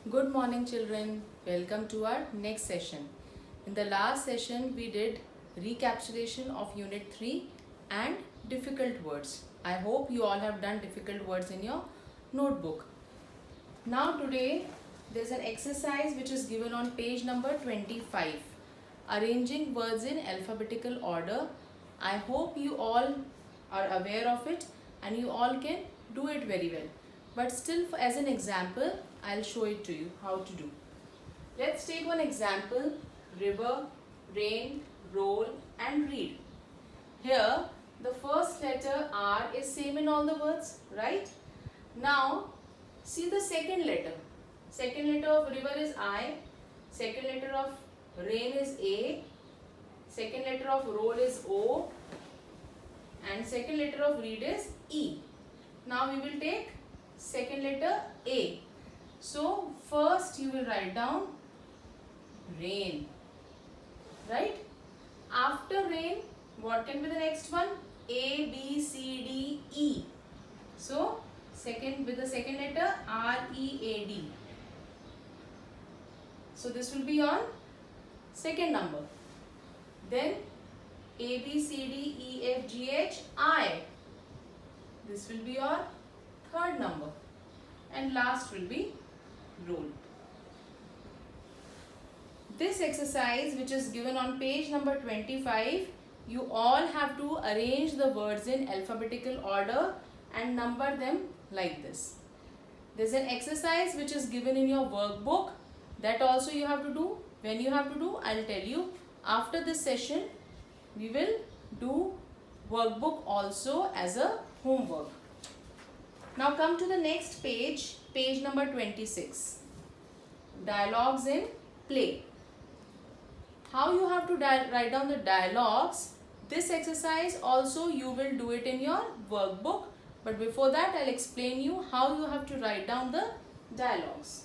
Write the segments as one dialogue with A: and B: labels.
A: Good morning, children. Welcome to our next session. In the last session, we did recapitulation of Unit 3 and difficult words. I hope you all have done difficult words in your notebook. Now today, there's an exercise which is given on page number 25. Arranging words in alphabetical order. I hope you all are aware of it and you all can do it very well. But still, as an example, I'll show it to you how to do. Let's take one example: river, rain, roll and read. Here, the first letter R is same in all the words, right? Now, see the second letter. Second letter of river is I. Second letter of rain is A. Second letter of roll is O. And second letter of read is E. Now we will take second letter A. So first you will write down rain, right? After rain, what can be the next one? A, B, C, D, E. So second with the second letter R, E, A, D. So this will be on second number. Then A, B, C, D, E, F, G, H, I. This will be on third number. And last will be roll. This exercise, which is given on page number 25, you all have to arrange the words in alphabetical order and number them like this. There's an exercise which is given in your workbook that also you have to do. When you have to do, I'll tell you. After this session, we will do workbook also as a homework. Now come to the next page, page number 26. Dialogues in play. How you have to write down the dialogues. This exercise also you will do it in your workbook. But before that, I'll explain you how you have to write down the dialogues.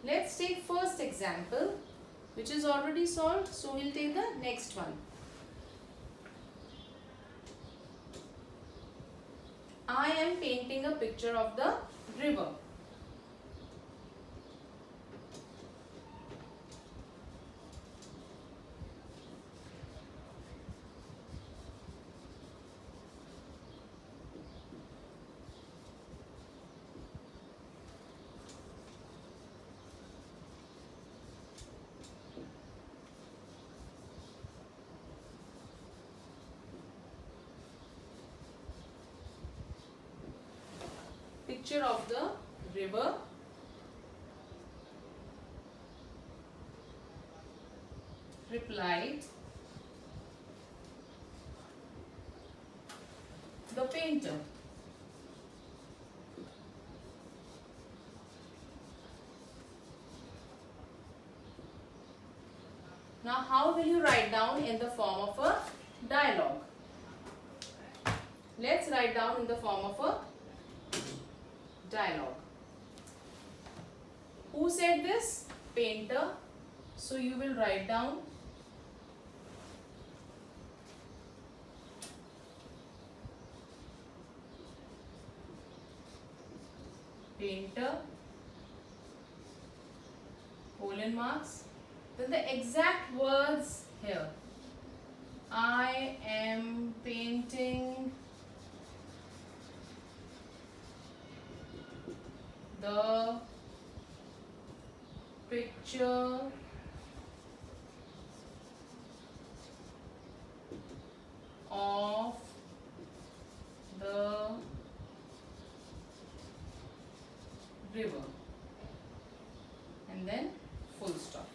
A: Let's take first example, which is already solved. So we'll take the next one. I am painting a picture of the river. Picture of the river. Replied the painter. Now how will you write down in the form of a dialogue? Let's write down in the form of a dialogue. Who said this? Painter. So you will write down painter, colon marks. Then the exact words here. I am painting the picture of the river, and then full stop.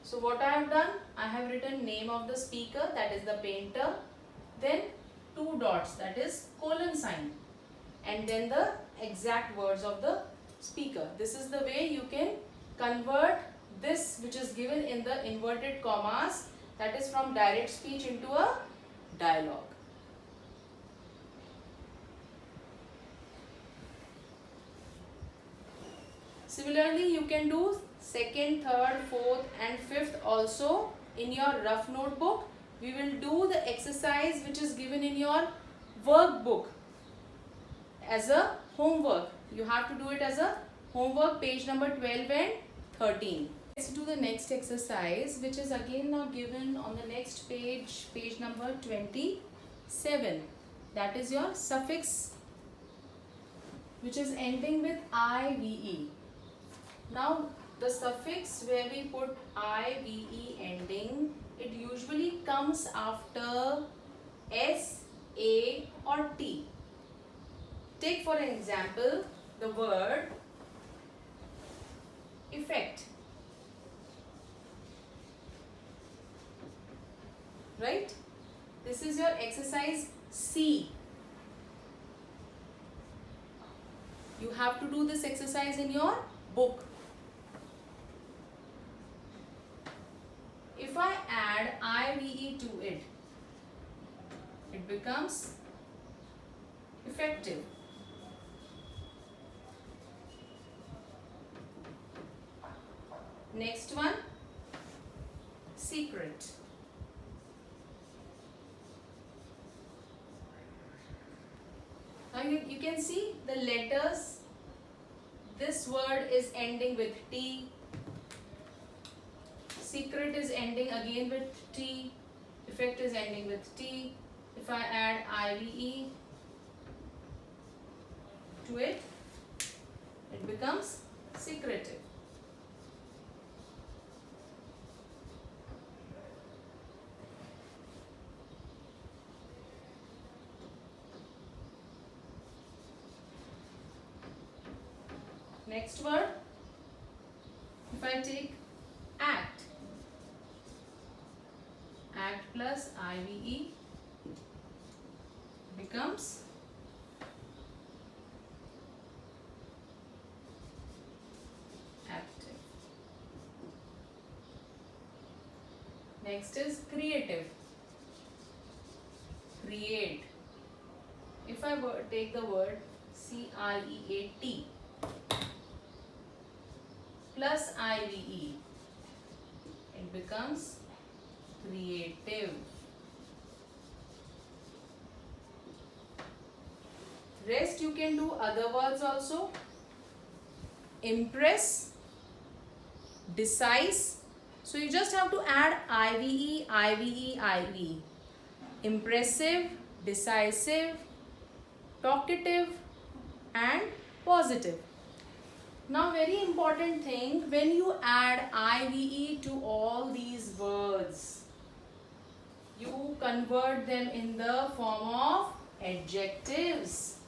A: So what I have done, I have written name of the speaker, that is the painter, then two dots, that is colon sign, and then the exact words of the speaker. This is the way you can convert this which is given the inverted commas, that is from direct speech into a dialogue. Similarly, you can do second, third, fourth and fifth also in your rough notebook. We will do the exercise which is given in your workbook as a homework. You have to do it as a homework, page number 12 and 13. Let's do the next exercise, which is again now given on the next page, page number 27. That is your suffix which is ending with IVE. Now the suffix where we put IVE ending, it usually comes after S, A or T. Take for an example the word effect. Right? This is your exercise C. You have to do this exercise in your book. If I add IVE to it, it becomes effective. Next one, secret. Now you can see the letters. This word is ending with T. Secret is ending again with T. Effect is ending with T. If I add IVE to it, it becomes secretive. Next word, if I take act, act plus IVE becomes active. Next is creative, create. If I take the word CREAT plus IVE, it becomes creative. Rest you can do other words also. Impress, decisive. So you just have to add IVE, IVE, IVE. Impressive, decisive, talkative and positive. Now very important thing, when you add IVE to all these words, you convert them in the form of adjectives.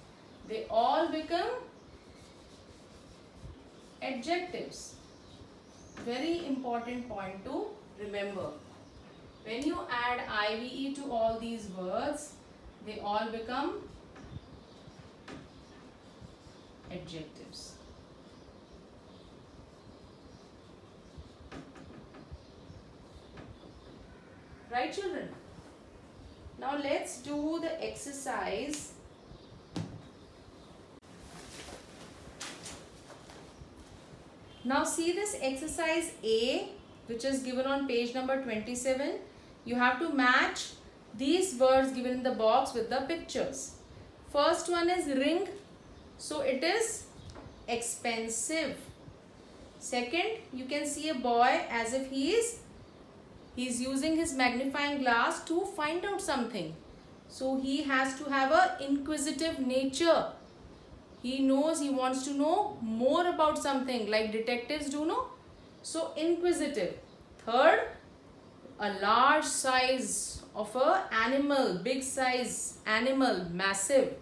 A: They all become adjectives. Very important point to remember. When you add IVE to all these words, they all become adjectives. Right, children? Now let's do the exercise. Now see this exercise A, which is given on page number 27. You have to match these words given in the box with the pictures. First one is ring, so it is expensive. Second, you can see a boy as if he is using his magnifying glass to find out something. So he has to have an inquisitive nature. He knows, he wants to know more about something, like detectives do know. So inquisitive. Third, a large size of a animal, big size animal, massive.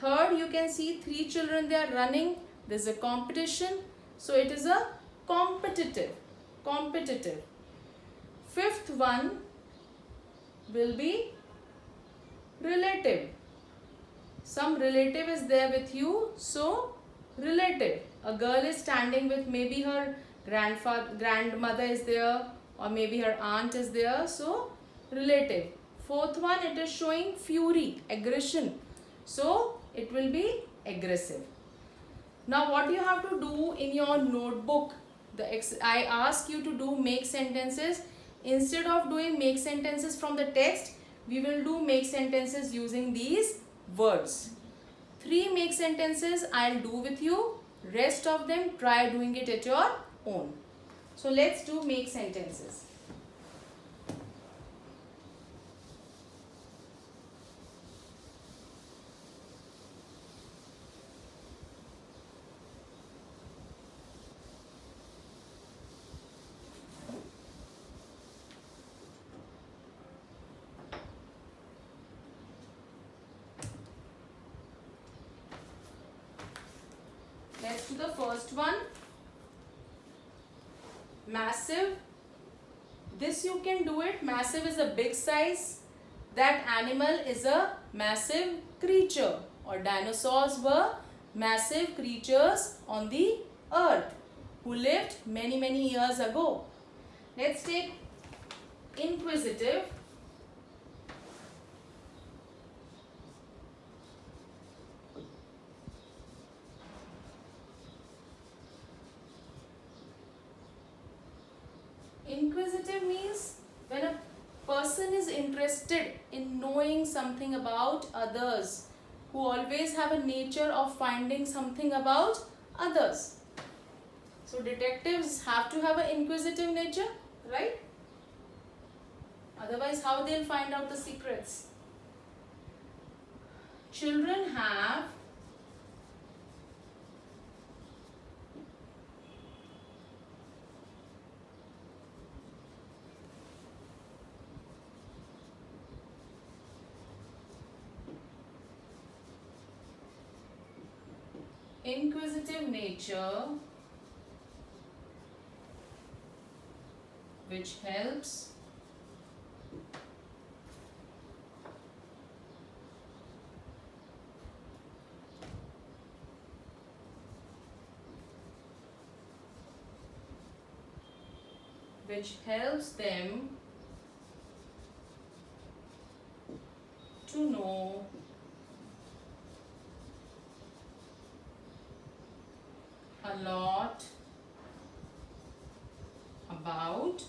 A: Third, you can see 3 children, they are running. There's a competition. So it is a competitive. Competitive. Fifth one will be relative. Some relative is there with you, so relative. A girl is standing with maybe her grandmother is there, or maybe her aunt is there, so relative. Fourth one, it is showing fury, aggression, so it will be aggressive. Now what you have to do in your notebook, I ask you to do make sentences. Instead of doing make sentences from the text, we will do make sentences using these words. 3 make sentences I'll do with you. Rest of them try doing it at your own. So let's do make sentences. Let's do the first one. Massive. This you can do it. Massive is a big size. That animal is a massive creature, or dinosaurs were massive creatures on the earth who lived many years ago. Let's take inquisitive. Inquisitive means when a person is interested in knowing something about others, who always have a nature of finding something about others. So detectives have to have an inquisitive nature, right? Otherwise, how they'll find out the secrets? Children have inquisitive nature, which helps them to know a lot about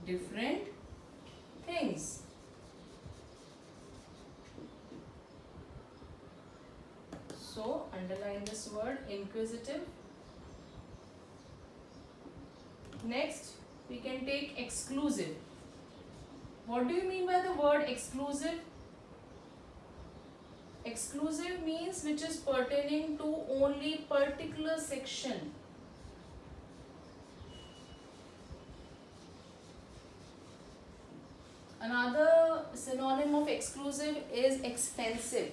A: different things. So underline this word, inquisitive. Next, we can take exclusive. What do you mean by the word exclusive? Exclusive means which is pertaining to only particular section. Another synonym of exclusive is expensive.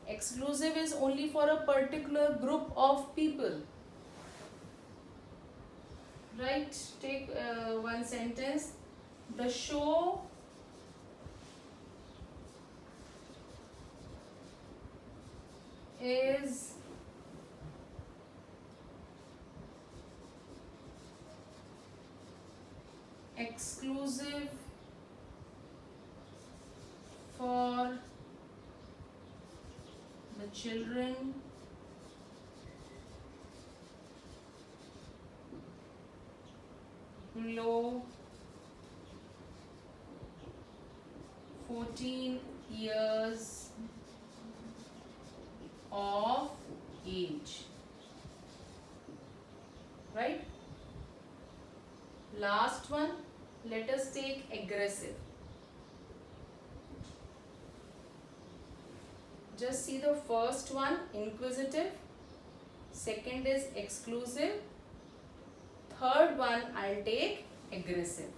A: Exclusive is only for a particular group of people. Right? Take one sentence. The show is exclusive for the children below 14 years of age. Right? Last one, let us take aggressive. Just see the first one, inquisitive. Second is exclusive. Third one, I'll take aggressive.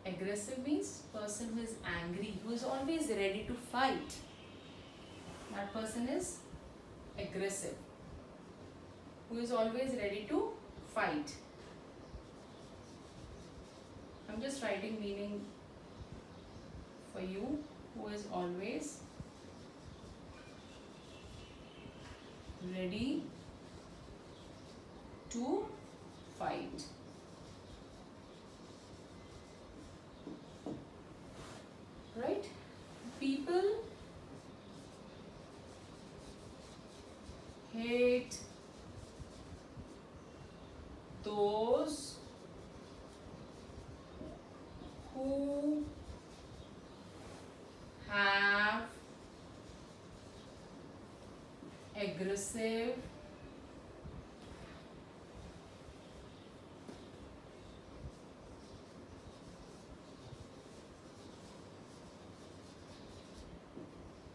A: Aggressive means person who is angry, who is always ready to fight. That person is aggressive. Who is always ready to fight. I'm just writing meaning for you. Who is always ready to fight. Right? People hate those who have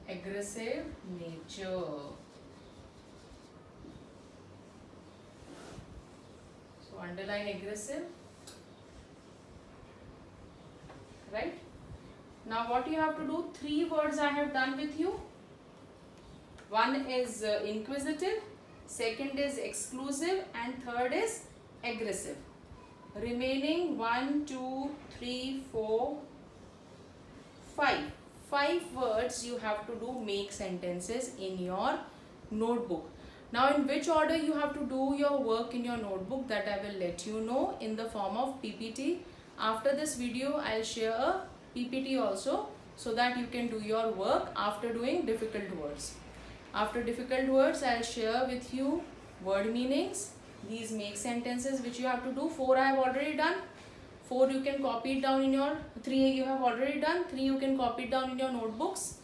A: aggressive nature. So underline aggressive. Right? Now what you have to do, 3 words I have done with you. One is inquisitive, second is exclusive, and third is aggressive. Remaining 1, 2, 3, 4, 5. 5 words you have to do make sentences in your notebook. Now in which order you have to do your work in your notebook, that I will let you know in the form of PPT. After this video I'll share a PPT also, so that you can do your work after doing difficult words. After difficult words I'll share with you word meanings. These make sentences which you have to do. 4 I have already done. 4 you can copy it down in your, 3 you have already done, 3 you can copy it down in your notebooks.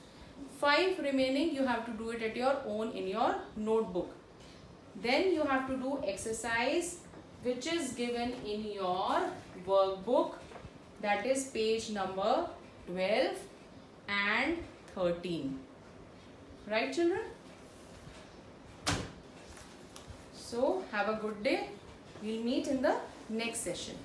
A: 5 remaining you have to do it at your own in your notebook. Then you have to do exercise which is given in your workbook, that is page number 12 and 13. Right children? So have a good day. We'll meet in the next session.